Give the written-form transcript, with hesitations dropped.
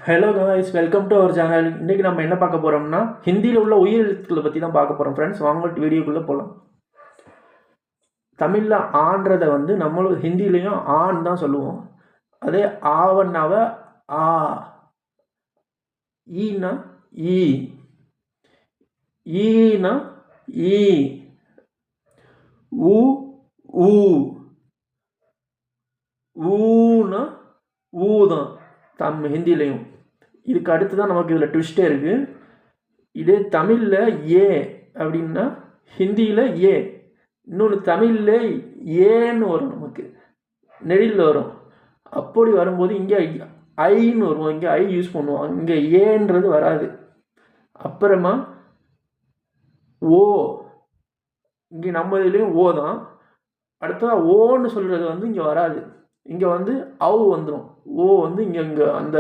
Hello guys, welcome to our channel. இன்றைக்கி நம்ம என்ன பார்க்க போகிறோம்னா ஹிந்தியில் உள்ள உயிரெழுத்துக்களை பற்றி தான் பார்க்க போகிறோம் ஃப்ரெண்ட்ஸ். வாங்க வீடியோக்குள்ளே போகலாம். தமிழில் ஆன்றதை நம்மளும் ஹிந்திலையும் ஆன்னு தான் சொல்லுவோம். அதே ஆவன்னாவை ஆ, ஈனா ஈ, ஈனா ஈ, ஊ ஊ, ஊனா ஊ தான் ஹிந்திலையும். இதுக்கு அடுத்து தான் நமக்கு இதில் ட்விஸ்டே இருக்குது. இதே தமிழில் ஏ அப்படின்னா ஹிந்தியில் ஏ, இன்னொன்று தமிழில் ஏன்னு வரும், நமக்கு நெடில் வரும். அப்படி வரும்போது இங்கே ஐன்னு வரும், இங்கே ஐ யூஸ் பண்ணுவோம், இங்கே ஏன்றது வராது. அப்புறமா ஓ, இங்கே நம்ம இதுலேயும் ஓ தான். அடுத்ததாக ஓன்னு சொல்கிறது இங்கே வராது. இங்கே அவு வந்துடும். ஓ இங்கே அந்த